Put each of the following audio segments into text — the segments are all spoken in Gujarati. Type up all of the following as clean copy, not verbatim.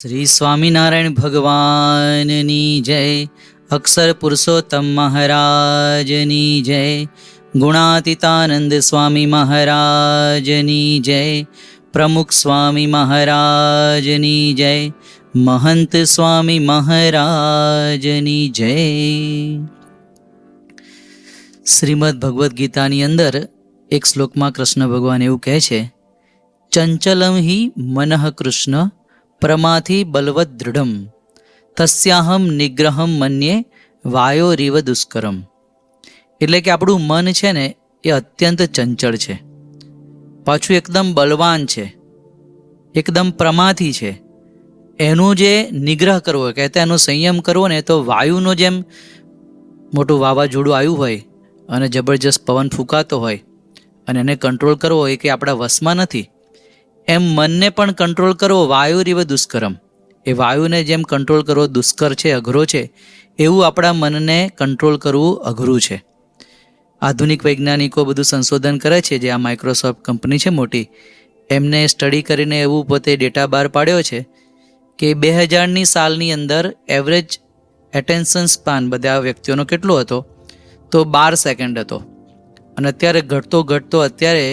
શ્રી સ્વામિનારાયણ ભગવાનની જય. અક્ષર પુરુષોત્તમ મહારાજની જય. ગુણાતીતાનંદ સ્વામી મહારાજની જય. પ્રમુખ સ્વામી મહારાજની જય. મહંત સ્વામી મહારાજની જય. શ્રીમદ ભગવદ્ ગીતાની અંદર એક શ્લોકમાં કૃષ્ણ ભગવાન એવું કહે છે, ચંચલમ હિ મનઃ કૃષ્ણ પ્રમાથી બલવદ દૃઢમ તસ્યાહમ નિગ્રહમ મન્યે વાયોરીવ દુષ્કરમ. એટલે કે આપણું મન છે ને એ અત્યંત ચંચળ છે, પાછું એકદમ બલવાન છે, એકદમ પ્રમાથી છે. એનું જે નિગ્રહ કરવો કહેતા એનો સંયમ કરવો ને તો વાયુનો જેમ મોટું વાવાઝોડું આવ્યું હોય અને જબરજસ્ત પવન ફૂંકાતો હોય અને એને કંટ્રોલ કરવો હોય કે આપણા વશમાં નથી, એમ મનને પણ કંટ્રોલ કરવો વાયુરીવ દુષ્કરમ. એ વાયુને જેમ કંટ્રોલ કરવો દુષ્કર છે, અઘરો છે, એવું આપણા મનને કંટ્રોલ કરવું અઘરું છે. આધુનિક વૈજ્ઞાનિકો બધું સંશોધન કરે છે, જે આ માઇક્રોસોફ્ટ કંપની છે મોટી, એમને સ્ટડી કરીને એવું પોતે ડેટા બહાર પાડ્યો છે કે 2000ની સાલની અંદર એવરેજ એટેન્શન સ્પાન બધા વ્યક્તિઓનો કેટલો હતો તો 12 સેકન્ડ હતો, અને અત્યારે ઘટતો અત્યારે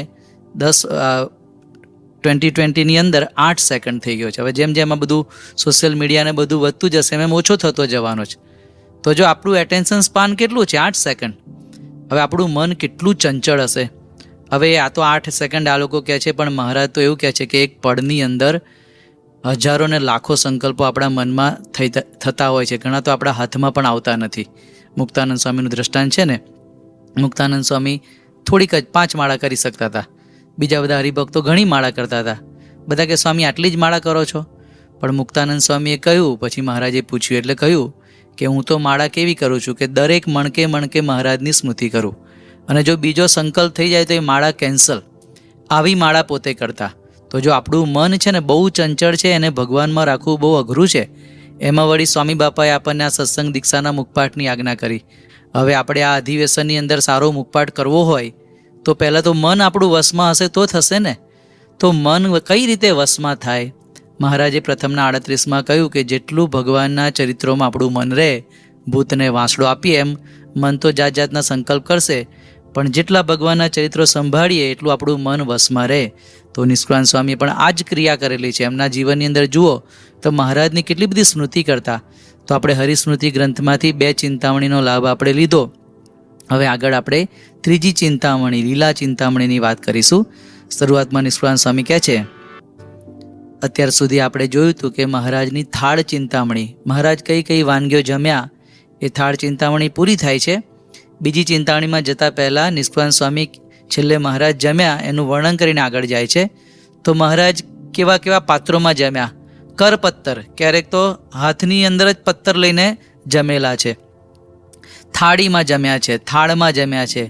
2020ની અંદર 8 સેકન્ડ થઈ ગયો છે. હવે જેમ જેમ આ બધું સોશિયલ મીડિયાને બધું વધતું જશે એમ ઓછો થતો જવાનો છે. તો જો આપણું એટેન્શન સ્પાન કેટલું છે 8 સેકન્ડ, હવે આપણું મન કેટલું ચંચળ હશે. હવે આ તો 8 સેકન્ડ આ લોકો કહે છે, પણ મહારાજ તો એવું કહે છે કે એક પળની અંદર હજારો ને લાખો સંકલ્પો આપણા મનમાં થતા હોય છે, ઘણા તો આપણા હાથમાં પણ આવતા નથી. મુક્તાનંદ સ્વામીનું દ્રષ્ટાંત છે ને, મુક્તાનંદ સ્વામી થોડીક જ 5 માળા કરી શકતા હતા, બીજા બધા હરિભક્તો ઘણી માળા કરતા હતા. બધા કે સ્વામી આટલી જ માળા કરો છો? પણ મુક્તાનંદ સ્વામીએ કહ્યું, પછી મહારાજે પૂછ્યું એટલે કહ્યું કે હું તો માળા કેવી કરું છું કે દરેક મણકે મણકે મહારાજની સ્મૃતિ કરું, અને જો બીજો સંકલ્પ થઈ જાય તો એ માળા કેન્સલ. આવી માળા પોતે કરતા. તો જો આપણું મન છે ને બહુ ચંચળ છે, એને ભગવાનમાં રાખવું બહુ અઘરું છે. એમાં વળી સ્વામી બાપાએ આપણને આ સત્સંગ દીક્ષાના મુખપાઠની આજ્ઞા કરી. હવે આપણે આ અધિવેશનની અંદર સારો મુખપાઠ કરવો હોય તો પહેલાં તો મન આપણું વશમાં હશે તો થશે ને. તો મન કઈ રીતે વશમાં થાય? મહારાજે પ્રથમના 38માં કહ્યું કે જેટલું ભગવાનના ચરિત્રોમાં આપણું મન રહે, ભૂતને વાંસળો આપીએ એમ મન તો જાત જાતના સંકલ્પ કરશે, પણ જેટલા ભગવાનના ચરિત્રો સંભાળીએ એટલું આપણું મન વશમાં રહે. તો નિષ્કુળાનંદ સ્વામીએ પણ આ જ ક્રિયા કરેલી છે. એમના જીવનની અંદર જુઓ તો મહારાજની કેટલી બધી સ્મૃતિ કરતા. તો આપણે હરિસ્મૃતિ ગ્રંથમાંથી 2 ચિંતામણીનો લાભ આપણે લીધો. હવે આગળ આપણે ત્રીજી ચિંતામણી લીલા ચિંતામણીની વાત કરીશું. શરૂઆતમાં નિષ્કુળાનંદ સ્વામી કહે છે, અત્યાર સુધી આપણે જોયું હતું કે મહારાજની થાળ ચિંતામણી, મહારાજ કઈ કઈ વાનગીઓ જમ્યા એ થાળ ચિંતામણી પૂરી થાય છે. બીજી ચિંતામણીમાં જતાં પહેલાં નિષ્કુળાનંદ સ્વામી છેલ્લે મહારાજ જમ્યા એનું વર્ણન કરીને આગળ જાય છે. તો મહારાજ કેવા કેવા પાત્રોમાં જમ્યા, કરપત્તર, ક્યારેક તો હાથની અંદર જ પત્તર લઈને જમેલા છે, થાળીમાં જમ્યા છે, થાળમાં જમ્યા છે,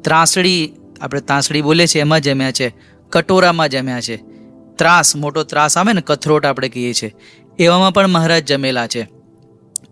ત્રાસડી, આપણે તાંસળી બોલીએ છીએ એમાં જમ્યા છે, કટોરામાં જમ્યા છે, ત્રાસ, મોટો ત્રાસ આવે ને કથરોટ આપણે કહીએ છીએ, એવામાં પણ મહારાજ જમેલા છે.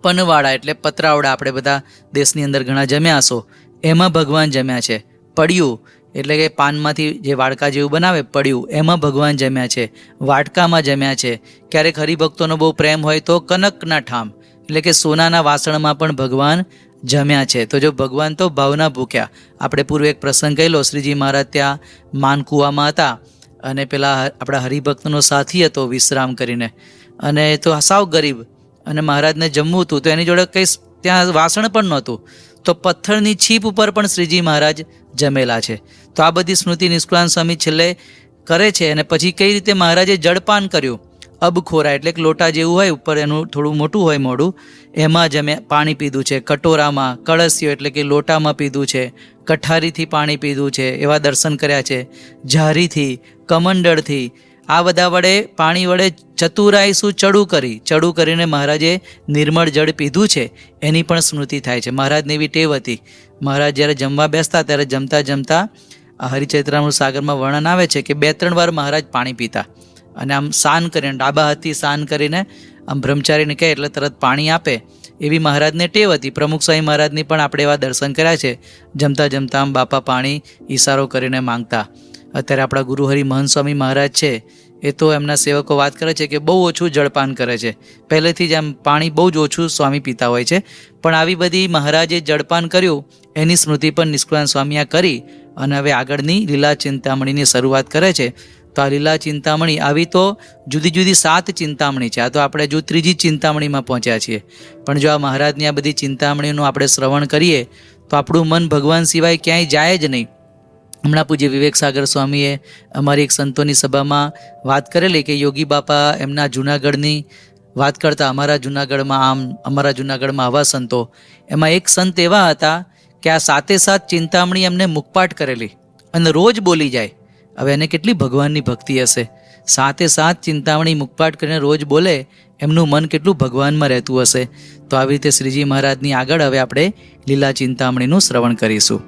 પનવાડા એટલે પતરાવડા, આપણે બધા દેશની અંદર ઘણા જમ્યા હશો, એમાં ભગવાન જમ્યા છે. પડ્યું એટલે કે પાનમાંથી જે વાડકા જેવું બનાવે પડ્યું, એમાં ભગવાન જમ્યા છે. વાટકામાં જમ્યા છે. ક્યારેક હરિભક્તોનો બહુ પ્રેમ હોય તો કનકના ઠામ એટલે કે સોનાના વાસણમાં પણ ભગવાન જમ્યા છે. તો જો ભગવાન તો ભાવના ભૂખ્યા. આપણે પૂર્વે એક પ્રસંગ કહેલો, શ્રીજી મહારાજ ત્યાં માનકુવામાં હતા અને પેલા આપણા હરિભક્તનો સાથી હતો વિશ્રામ કરીને, અને તો સાવ ગરીબ, અને મહારાજને જમવું હતું તો એની જોડે કંઈ ત્યાં વાસણ પણ નહોતું, તો પથ્થરની છીપ ઉપર પણ શ્રીજી મહારાજ જમેલા છે. તો આ બધી સ્મૃતિ નિષ્કુળાનંદ સ્વામી છેલ્લે કરે છે. અને પછી કઈ રીતે મહારાજે જળપાન કર્યું, અબખોરા એટલે કે લોટા જેવું હોય, ઉપર એનું થોડું મોટું હોય મોઢું, એમાં પાણી પીધું છે. કટોરામાં, કળશીઓ એટલે કે લોટામાં પીધું છે. કઠારીથી પાણી પીધું છે, એવા દર્શન કર્યા છે. ઝારીથી, કમંડળથી, આ બધા વડે પાણી વડે ચતુરાઈ શું ચડું કરીને મહારાજે નિર્મળ જળ પીધું છે, એની પણ સ્મૃતિ થાય છે. મહારાજને એવી ટેવ હતી, મહારાજ જ્યારે જમવા બેસતા ત્યારે જમતા જમતા આ હરિચરિત્રામૃત સાગરમાં વર્ણન આવે છે કે 2-3 વાર મહારાજ પાણી પીતા, અને આમ સાન કરીને ડાબા હાથથી સાન કરીને આમ બ્રહ્મચારીને કહે એટલે તરત પાણી આપે, એવી મહારાજને ટેવ હતી. પ્રમુખ સ્વામી મહારાજની પણ આપણે એવા દર્શન કર્યા છે, જમતા જમતા આમ બાપા પાણી ઈશારો કરીને માંગતા. અત્યારે આપણા ગુરુહરિ મહંત સ્વામી મહારાજ છે એ તો એમના સેવકો વાત કરે છે કે બહુ ઓછું જળપાન કરે છે, પહેલેથી જ આમ પાણી બહુ જ ઓછું સ્વામી પીતા હોય છે. પણ આવી બધી મહારાજે જળપાન કર્યું એની સ્મૃતિ પણ નિષ્કુળાનંદ સ્વામી આ કરી અને હવે આગળની લીલા ચિંતામણીની શરૂઆત કરે છે. તો આ લીલા ચિંતામણી આવી તો જુદી જુદી 7 ચિંતામણી છે. આ તો આપણે જો ત્રીજી ચિંતામણીમાં પહોંચ્યા છીએ. પણ જો આ મહારાજની આ બધી ચિંતામણીનું આપણે શ્રવણ કરીએ તો આપણું મન ભગવાન સિવાય ક્યાંય જાય જ નહીં. હમણાં પૂજ્ય વિવેક સાગર સ્વામીએ અમારી એક સંતોની સભામાં વાત કરેલી કે યોગી બાપા એમના જૂનાગઢની વાત કરતા, અમારા જૂનાગઢમાં આમ, અમારા જૂનાગઢમાં આવા સંતો. એમાં એક સંત એવા હતા કે આ 7 ચિંતામણી એમને મુખપાઠ કરેલી અને રોજ બોલી જાય. હવે એને કેટલી ભગવાનની ભક્તિ હશે! 7 ચિંતામણી મુખપાઠ કરીને રોજ બોલે, એમનું મન કેટલું ભગવાનમાં રહેતું હશે. તો આવી રીતે શ્રીજી મહારાજની આગળ હવે આપણે લીલા ચિંતામણીનું શ્રવણ કરીશું.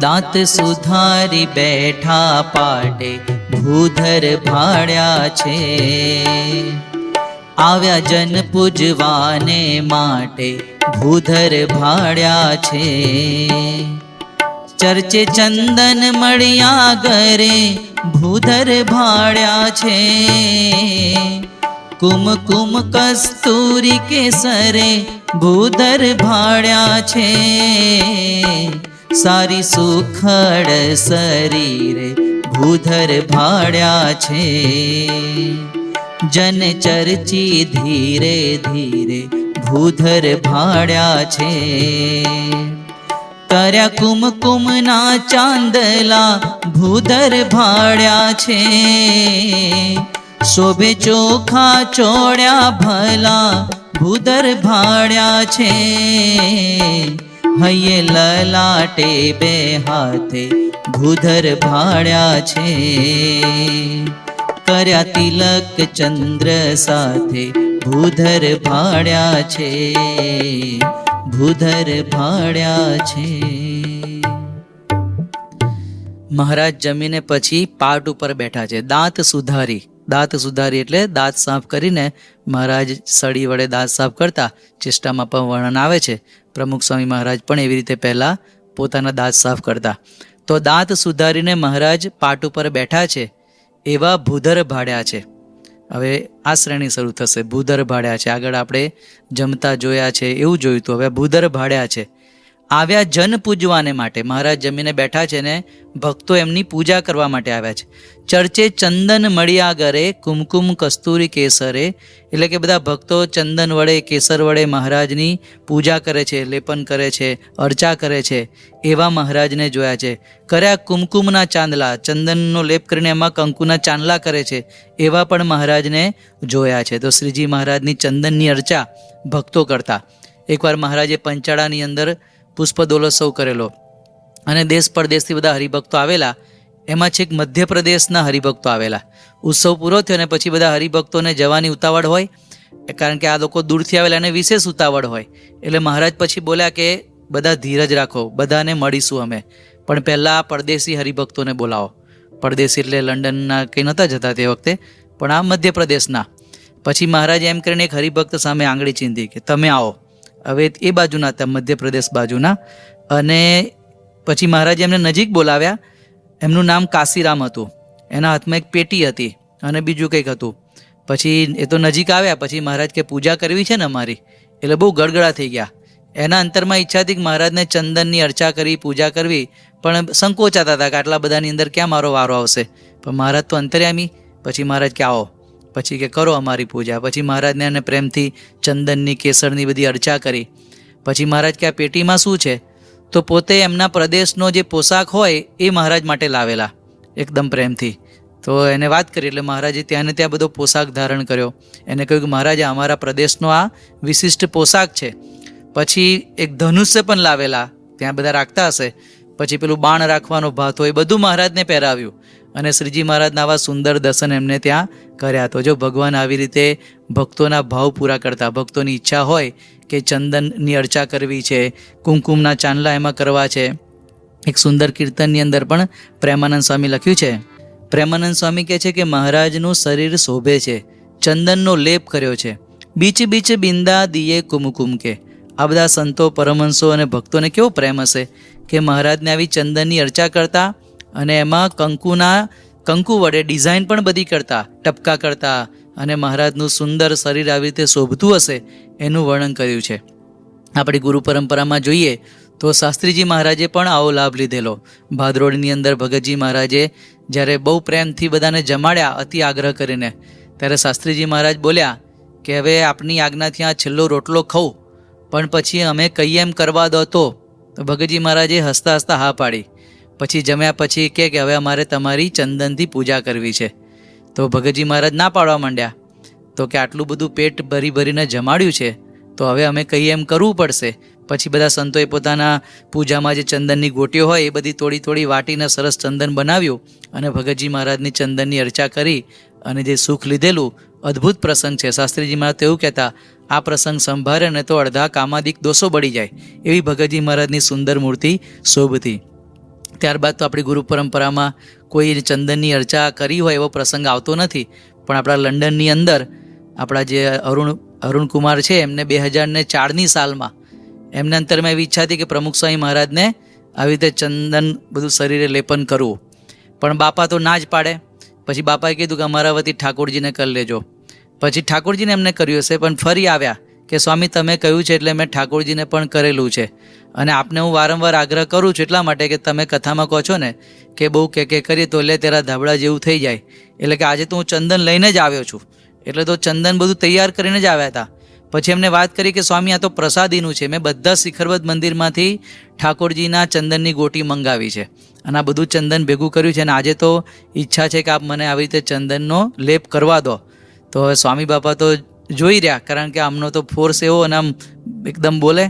દાંત સુધારી બેઠા પાટે ભૂધર ભાડ્યા છે, આવ્યા જન પૂજવાને માટે ભૂધર ભાડ્યા છે. ચર્ચે ચંદન મળ્યા ઘરે ભૂધર ભાડ્યા છે, કુમકુમ કસ્તુરી કેસરે ભૂધર ભાડ્યા છે. સારી સુખડ શરીરે ભૂધર ભાડ્યા છે, જન ચર્ચી ધીરે ધીરે ભૂધર ભાડ્યા છે. કર્યા કુમકુમના ચાંદલા ભૂધર ભાડ્યા છે, શોભે ચોખા ચોડ્યા ભલા ભૂધર ભાડ્યા છે. હૈયે લલાટે 2 હાથે ભૂધર ભાડ્યા છે, કર્યા તિલક ચંદ્ર સાથે ભૂધર ભાડ્યા છે, ભૂધર ભાડ્યા છે. મહારાજ જમીને પછી પાટ ઉપર બેઠા છે. દાંત સુધારી એટલે દાંત સાફ કરીને મહારાજ સળી વડે દાંત સાફ કરતા. ચેષ્ટામાં પણ વર્ણન આવે છે. પ્રમુખ સ્વામી મહારાજ પણ એવી રીતે પહેલા પોતાના દાંત સાફ કરતા. તો દાંત સુધારીને મહારાજ પાટ ઉપર બેઠા છે, એવા ભૂધર ભાડ્યા છે. હવે આ શ્રેણી શરૂ થશે. ભૂધર ભાડ્યા છે, આગળ આપણે જમતા જોયા છે એવું જોયું હતું. હવે ભૂધર ભાડ્યા છે, આવ્યા જન પૂજવાને માટે. મહારાજ જમીને બેઠા છે ને ભક્તો એમની પૂજા કરવા માટે આવ્યા છે. ચર્ચે ચંદન મળ્યા ઘરે કુમકુમ કસ્તુરી કેસરે, એટલે કે બધા ભક્તો ચંદન વડે કેસર વડે મહારાજની પૂજા કરે છે, લેપન કરે છે, અર્ચા કરે છે. એવા મહારાજને જોયા છે. કર્યા કુમકુમના ચાંદલા, ચંદનનો લેપ કરીને એમાં કંકુના ચાંદલા કરે છે, એવા પણ મહારાજને જોયા છે. તો શ્રીજી મહારાજની ચંદનની અર્ચા ભક્તો કરતા. એકવાર મહારાજે પંચાળાની અંદર પુષ્પદોલોત્સવ કરેલો અને દેશ પરદેશથી બધા હરિભક્તો આવેલા. એમાં છેક મધ્યપ્રદેશના હરિભક્તો આવેલા. ઉત્સવ પૂરો થયો અને પછી બધા હરિભક્તોને જવાની ઉતાવળ હોય, કારણ કે આ લોકો દૂરથી આવેલા અને વિશેષ ઉતાવળ હોય. એટલે મહારાજ પછી બોલ્યા કે બધા ધીરજ રાખો, બધાને મળીશું અમે, પણ પહેલાં પરદેશી હરિભક્તોને બોલાવો. પરદેશી એટલે લંડનના કંઈ નહોતા જતા તે વખતે, પણ આ મધ્યપ્રદેશના. પછી મહારાજે એમ કરીને એક હરિભક્ત સામે આંગળી ચીંધી કે તમે આવો. હવે એ બાજુના હતા, મધ્યપ્રદેશ બાજુના. અને પછી મહારાજે એમને નજીક બોલાવ્યા. એમનું નામ કાશીરામ હતું. એના હાથમાં એક પેટી હતી અને બીજું કંઈક હતું. પછી એ તો નજીક આવ્યા. પછી મહારાજ કે પૂજા કરવી છે ને અમારી, એટલે બહુ ગડગડા થઈ ગયા. એના અંતરમાં ઈચ્છા હતી કે મહારાજને ચંદનની અર્ચા કરી, પૂજા કરવી, પણ સંકોચાતા હતા કે આટલા બધાની અંદર ક્યાં મારો વારો આવશે. પણ મહારાજ તો અંતર્યામી. પછી મહારાજ કે આવો, પછી કે કરો અમારી પૂજા. પછી મહારાજને એને પ્રેમથી ચંદનની કેસરની બધી અર્ચા કરી. પછી મહારાજ કે આ પેટીમાં શું છે? તો પોતે એમના પ્રદેશનો જે પોશાક હોય એ મહારાજ માટે લાવેલા, એકદમ પ્રેમથી. તો એને વાત કરી એટલે મહારાજે ત્યાં ને ત્યાં બધો પોશાક ધારણ કર્યો. એને કહ્યું કે મહારાજ અમારા પ્રદેશનો આ વિશિષ્ટ પોશાક છે. પછી એક ધનુષ્ય પણ લાવેલા, ત્યાં બધા રાખતા હશે. પછી પેલું બાણ રાખવાનો ભાત હોય, બધું મહારાજને પહેરાવ્યું. અને શ્રીજી મહારાજના આવા સુંદર દર્શન એમને ત્યાં કર્યા. તો જો ભગવાન આવી રીતે ભક્તોના ભાવ પૂરા કરતા. ભક્તોની ઈચ્છા હોય કે ચંદનની અર્ચા કરવી છે, કુમકુમના ચાંદલા એમાં કરવા છે. એક સુંદર કીર્તનની અંદર પણ પ્રેમાનંદ સ્વામી લખ્યું છે. પ્રેમાનંદ સ્વામી કહે છે કે મહારાજનું શરીર શોભે છે, ચંદનનો લેપ કર્યો છે. બીચ બીચ બિંદા દિયે કુમકુમ કે, આ બધા સંતો પરમહંસો અને ભક્તોને કેવો પ્રેમ હશે કે મહારાજને આવી ચંદનની અર્ચા કરતા અને એમાં કંકુ વડે ડિઝાઇન પણ બધી કરતા, ટપકા કરતા અને મહારાજનું સુંદર શરીર આવી રીતે શોભતું હશે એનું વર્ણન કર્યું છે. આપણી ગુરુ પરંપરામાં જોઈએ તો શાસ્ત્રીજી મહારાજે પણ આવો લાભ લીધેલો. ભાદરોડની અંદર ભગતજી મહારાજે જ્યારે બહુ પ્રેમથી બધાને જમાડ્યા અતિ આગ્રહ કરીને, ત્યારે શાસ્ત્રીજી મહારાજ બોલ્યા કે હવે આપની આજ્ઞાથી આ છેલ્લો રોટલો ખાઉં, પણ પછી અમે કહીએ એમ કરવા દો તો ભગતજી મહારાજે હસતા હસતા હા પાડી. પછી જમ્યા પછી કે હવે અમારે તમારી ચંદનથી પૂજા કરવી છે. તો ભગતજી મહારાજ ના પાડવા માંડ્યા. તો કે આટલું બધું પેટ ભરી ભરીને જમાડ્યું છે તો હવે અમે કહીએ એમ કરવું પડશે. પછી બધા સંતોએ પોતાના પૂજામાં જે ચંદનની ગોટીઓ હોય એ બધી થોડી વાટીને સરસ ચંદન બનાવ્યું અને ભગતજી મહારાજની ચંદનની અર્ચા કરી અને જે સુખ લીધેલું અદ્ભુત પ્રસંગ છે. શાસ્ત્રીજી મહારાજ તો એવું કહેતા, આ પ્રસંગ સંભાળે ને તો અડધા કામાદિક દોષો બળી જાય એવી ભગતજી મહારાજની સુંદર મૂર્તિ શોભતી. ત્યારબાદ તો આપણી ગુરુ પરંપરામાં કોઈ ચંદનની અર્ચા કરી હોય એવો પ્રસંગ આવતો નથી. પણ આપણા લંડનની અંદર આપણા જે અરુણકુમાર છે એમને 2004ની સાલમાં એમને અંતરમાં એવી ઈચ્છા હતી કે પ્રમુખ સ્વામી મહારાજને આવી રીતે ચંદન બધું શરીરે લેપન કરવું, પણ બાપા તો ના જ પાડે. પછી બાપાએ કીધું કે અમારા વતી ઠાકોરજીને કરી લેજો. પછી ઠાકોરજીને એમને કર્યું હશે, પણ ફરી આવ્યા કે સ્વામી તમે કહ્યું છે એટલે મેં ઠાકોરજીને પણ કરેલું છે. અને આપને હું વારંવાર આગ્રહ કરું છું એટલા માટે કે તમે કથામાં કહો છો ને કે બહુ કે કરીએ તો લે તેરા ધાબળા જેવું થઈ જાય. એટલે કે આજે તો હું ચંદન લઈને જ આવ્યો છું, એટલે તો ચંદન બધું તૈયાર કરીને જ આવ્યા હતા. પછી એમને વાત કરી કે સ્વામી આ તો પ્રસાદીનું છે, મેં બધા શિખરવત મંદિરમાંથી ઠાકોરજીના ચંદનની ગોટી મંગાવી છે અને આ બધું ચંદન ભેગું કર્યું છે અને આજે તો ઈચ્છા છે કે આપ મને આવી રીતે ચંદનનો લેપ કરવા દો. તો હવે સ્વામી બાપા તો જોઈ રહ્યા, કારણ કે આમનો તો ફોર્સ એવો અને આમ એકદમ બોલે.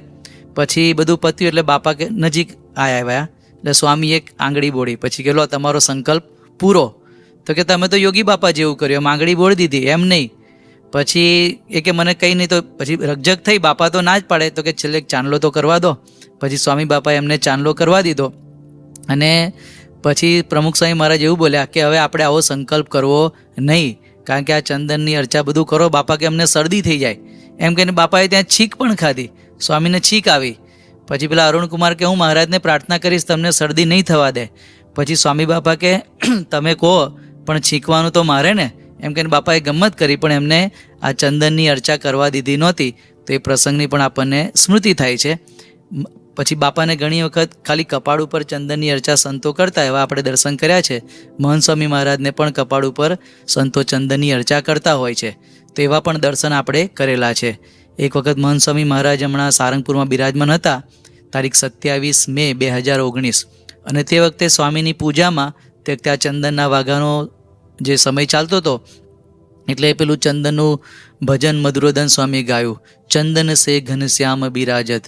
પછી બધું પત્યું એટલે બાપા કે નજીક આવ્યા એટલે સ્વામી એક આંગળી બોળી. પછી કે લો તમારો સંકલ્પ પૂરો. તો કે તમે તો યોગી બાપા જેવું કર્યું, એમ આંગળી બોળી દીધી, એમ નહીં. પછી એ કે મને કંઈ નહીં. તો પછી રકઝક થઈ, બાપા તો ના જ પાડે. તો કે છેલ્લે એક ચાંદલો તો કરવા દો. પછી સ્વામી બાપાએ એમને ચાંદલો કરવા દીધો. અને પછી પ્રમુખ સ્વામી મહારાજ એવું બોલ્યા કે હવે આપણે આવો સંકલ્પ કરવો નહીં, કારણ કે આ ચંદનની અર્ચા બધું કરો. બાપા કે અમને શરદી થઈ જાય એમ કહીને બાપાએ ત્યાં છીંક પણ ખાધી. સ્વામીને છીંક આવી. પછી પેલા અરુણકુમાર કે હું મહારાજને પ્રાર્થના કરીશ તમને શરદી નહીં થવા દે. પછી સ્વામી બાપા કે તમે કહો પણ છીંકવાનું તો મારે ને, એમ કહીને બાપાએ ગમ્મત કરી, પણ એમને આ ચંદનની અર્ચા કરવા દીધી નહોતી. તો એ પ્રસંગની પણ આપણને સ્મૃતિ થાય છે. પછી બાપાને ઘણી વખત ખાલી કપાળ ઉપર ચંદનની અર્ચા સંતો કરતા એવા આપણે દર્શન કર્યા છે. મહંત સ્વામી મહારાજને પણ કપાળ ઉપર સંતો ચંદનની અર્ચા કરતા હોય છે, તો એવા પણ દર્શન આપણે કરેલા છે. એક વખત મહંત સ્વામી મહારાજ હમણાં સારંગપુરમાં બિરાજમાન હતા, તારીખ 27 મે 2019, અને તે વખતે સ્વામીની પૂજામાં તે વખતે આ ચંદનના વાઘાનો જે સમય ચાલતો હતો એટલે પેલું ચંદનનું ભજન મધુરોદન સ્વામી ગાયું, ચંદન સે ઘનશ્યામ બિરાજત.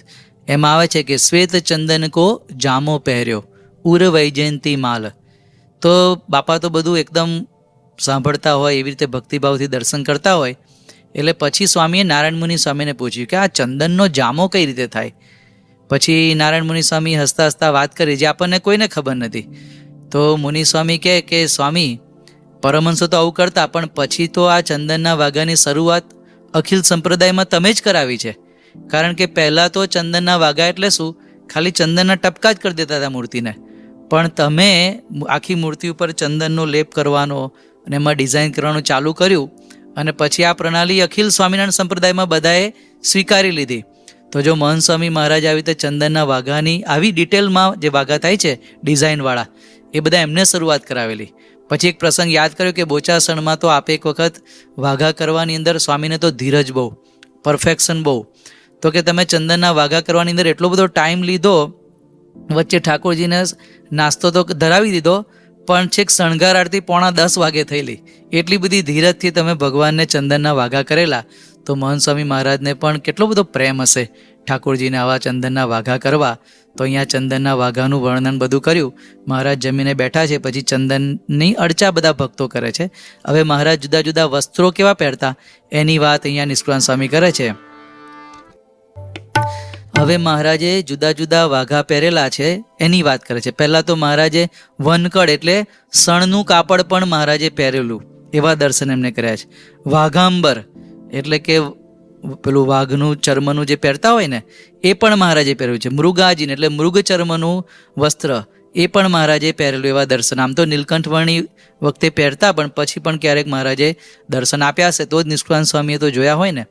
એમાં આવે છે કે શ્વેત ચંદન કો જામો પહેર્યો ઉર વૈજયંતી માલ. તો બાપા તો બધું એકદમ સાંભળતા હોય, એવી રીતે ભક્તિભાવથી દર્શન કરતા હોય. એટલે પછી સ્વામીએ નારાયણ મુનિ સ્વામીને પૂછ્યું કે આ ચંદનનો જામો કઈ રીતે થાય. પછી નારાયણ મુનિ સ્વામી હસતા હસતા વાત કરી જે આપણને કોઈને ખબર નથી. તો મુનિ સ્વામી કહે કે સ્વામી પરમહંસો તો આવું કરતા, પણ પછી તો આ ચંદનના વાઘાની શરૂઆત અખિલ સંપ્રદાયમાં તમે જ કરાવી છે. કારણ કે પહેલાં તો ચંદનના વાઘા એટલે શું, ખાલી ચંદનના ટપકા જ કરી દેતા હતા મૂર્તિને, પણ તમે આખી મૂર્તિ ઉપર ચંદનનો લેપ કરવાનો અને એમાં ડિઝાઇન કરવાનું ચાલુ કર્યું. અને પછી આ પ્રણાલી અખિલ સ્વામિનારાયણ સંપ્રદાયમાં બધાએ સ્વીકારી લીધી. તો જો મહંત સ્વામી મહારાજ આવી રીતે ચંદનના વાઘાની આવી ડિટેલમાં જે વાઘા થાય છે ડિઝાઇનવાળા, એ બધા એમને શરૂઆત કરાવેલી. પછી એક પ્રસંગ યાદ કર્યો કે બોચાસણમાં તો આપે એક વખત વાઘા કરવાની અંદર સ્વામીને તો ધીરજ બહુ, પરફેક્શન બહુ. તો કે તમે ચંદનના વાઘા કરવાની અંદર એટલો બધો ટાઈમ લીધો, વચ્ચે ઠાકોરજીને નાસ્તો તો ધરાવી દીધો, પણ છેક શણગાર આરતી 9:45 વાગે થયેલી. એટલી બધી ધીરજથી તમે ભગવાનને ચંદનના વાઘા કરેલા. તો મહંત સ્વામી મહારાજને પણ કેટલો બધો પ્રેમ હશે ઠાકોરજીને આવા ચંદનના વાઘા કરવા. તો અહીંયા ચંદનના વાઘાનું વર્ણન બધું કર્યું. મહારાજ જમીને બેઠા છે, પછી ચંદનની અર્ચા બધા ભક્તો કરે છે. હવે મહારાજ જુદા જુદા વસ્ત્રો કેવા પહેરતા એની વાત અહીંયા નિષ્કુળાનંદ સ્વામી કરે છે. હવે મહારાજે જુદા જુદા વાઘા પહેરેલા છે એની વાત કરે છે. પહેલાં તો મહારાજે વનકડ એટલે સણનું કાપડ પણ મહારાજે પહેરેલું, એવા દર્શન એમને કર્યા છે. વાઘાંબર એટલે કે પેલું વાઘનું ચર્મનું જે પહેરતા હોય ને એ પણ મહારાજે પહેર્યું છે. મૃગાજીન એટલે મૃગ ચર્મનું વસ્ત્ર એ પણ મહારાજે પહેરેલું. એવા દર્શન આમ તો નીલકંઠવર્ણી વખતે પહેરતા, પણ પછી પણ ક્યારેક મહારાજે દર્શન આપ્યા હશે તો જ નિષ્કુળાનંદ સ્વામીએ તો જોયા હોય ને.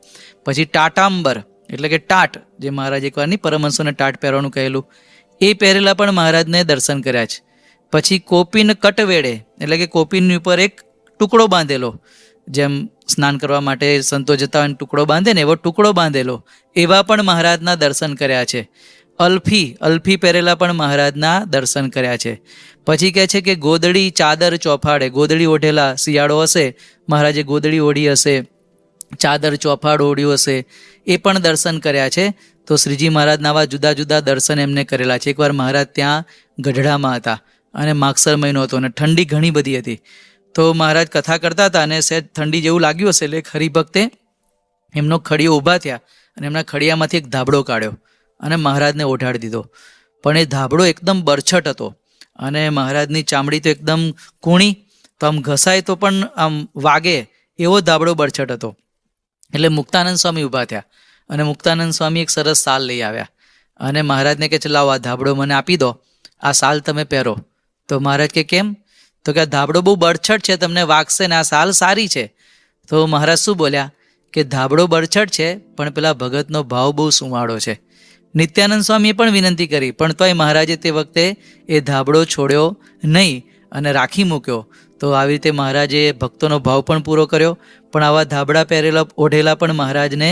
પછી ટાટાંબર એટલે કે ટાટ, જે મહારાજ એકવાર નહીં પરમહંસોને ટાટ પહેરવાનું કહેલું, એ પહેરેલા પણ મહારાજને દર્શન કર્યા છે. પછી કોપીન કટવેડે એટલે કે કોપીનની ઉપર એક ટુકડો બાંધેલો, જેમ સ્નાન કરવા માટે સંતો જતા હોય ટુકડો બાંધે ને એવો ટુકડો બાંધેલો, એવા પણ મહારાજના દર્શન કર્યા છે. અલ્ફી પહેરેલા પણ મહારાજના દર્શન કર્યા છે. પછી કહે છે કે ગોદડી ચાદર ચોફાડે, ગોદડી ઓઢેલા, શિયાળો હશે મહારાજે ગોદડી ઓઢી હશે, ચાદર ચોફાડ ઓઢ્યું હશે, એ પણ દર્શન કર્યા છે. તો શ્રીજી મહારાજના આવા જુદા જુદા દર્શન એમને કરેલા છે. એકવાર મહારાજ ત્યાં ગઢડામાં હતા અને માગસર મહિનો હતો અને ઠંડી ઘણી બધી હતી. તો મહારાજ કથા કરતા હતા અને સહેજ ઠંડી જેવું લાગ્યું હશે એટલે હરિભક્તે એમનો ખડીયો ઊભા થયા અને એમના ખડિયામાંથી એક ધાબળો કાઢ્યો અને મહારાજને ઓઢાડી દીધો. પણ એ ધાબળો એકદમ બરછટ હતો અને મહારાજની ચામડી તો એકદમ કૂણી, તો આમ ઘસાય તો પણ આમ વાગે એવો ધાબળો બરછટ હતો. એટલે મુક્તાનંદ સ્વામી ઊભા થયા અને મુક્તાનંદ સ્વામી એક સરસ શાલ લઈ આવ્યા અને મહારાજને કે ચલાવો આ ધાબળો મને આપી દો, આ શાલ તમે પહેરો. તો મહારાજ કે કેમ? તો કે આ ધાબળો બહુ બરછટ છે, તમને વાગશે ને, આ શાલ સારી છે. તો મહારાજ શું બોલ્યા કે ધાબળો બરછટ છે પણ પેલા ભગતનો ભાવ બહુ સુંવાળો છે. નિત્યાનંદ સ્વામીએ પણ વિનંતી કરી, પણ તોય મહારાજે તે વખતે એ ધાબળો છોડ્યો નહીં અને રાખી મૂક્યો. તો આવી રીતે મહારાજે ભક્તોનો ભાવ પણ પૂરો કર્યો. પણ આવા ધાબળા પહેરેલા ઓઢેલા પણ મહારાજને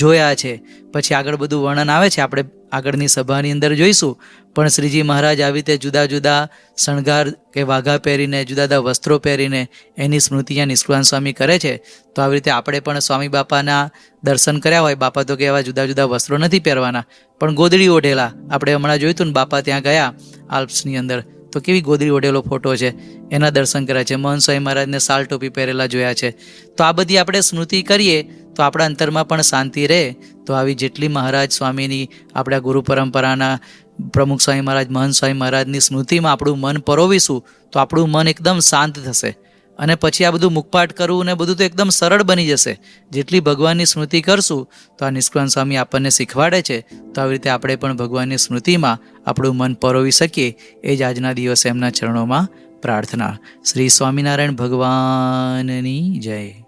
જોયા છે. પછી આગળ બધું વર્ણન આવે છે, આપણે આગળની સભાની અંદર જોઈશું. પણ શ્રીજી મહારાજ આવી રીતે જુદા જુદા શણગાર કે વાઘા પહેરીને, જુદા જુદા વસ્ત્રો પહેરીને એની સ્મૃતિ અહીંયા નિષ્કુળાનંદ સ્વામી કરે છે. તો આવી રીતે આપણે પણ સ્વામી બાપાના દર્શન કર્યા હોય, બાપા તો કે એવા જુદા જુદા વસ્ત્રો નથી પહેરવાના, પણ ગોદડી ઓઢેલા, આપણે હમણાં જોયું હતું ને બાપા ત્યાં ગયા આલ્પ્સની અંદર, તો કેવી ગોદડી ઓઢેલો ફોટો છે, એના દર્શન કર્યા છે. મહંત સ્વામી મહારાજને સાલ ટોપી પહેરેલા જોયા છે. તો આ બધી આપણે સ્મૃતિ કરીએ તો આપણા અંતરમાં પણ શાંતિ રહે. તો આવી જેટલી મહારાજ સ્વામીની, આપણા ગુરુ પરંપરાના પ્રમુખ સ્વામી મહારાજ, મહંત સ્વામી મહારાજની સ્મૃતિમાં આપણું મન પરોવીશું તો આપણું મન એકદમ શાંત થશે. અને પછી આ બધું મુખપાઠ કરવું ને બધું તો એકદમ સરળ બની જશે. જેટલી ભગવાનની સ્મૃતિ કરશું તો આ નિષ્કુળાનંદ સ્વામી આપણને શીખવાડે છે. તો આવી રીતે આપણે પણ ભગવાનની સ્મૃતિમાં આપણું મન પરોવી શકીએ, એ જ આજના દિવસે એમના ચરણોમાં પ્રાર્થના. શ્રી સ્વામિનારાયણ ભગવાનની જય.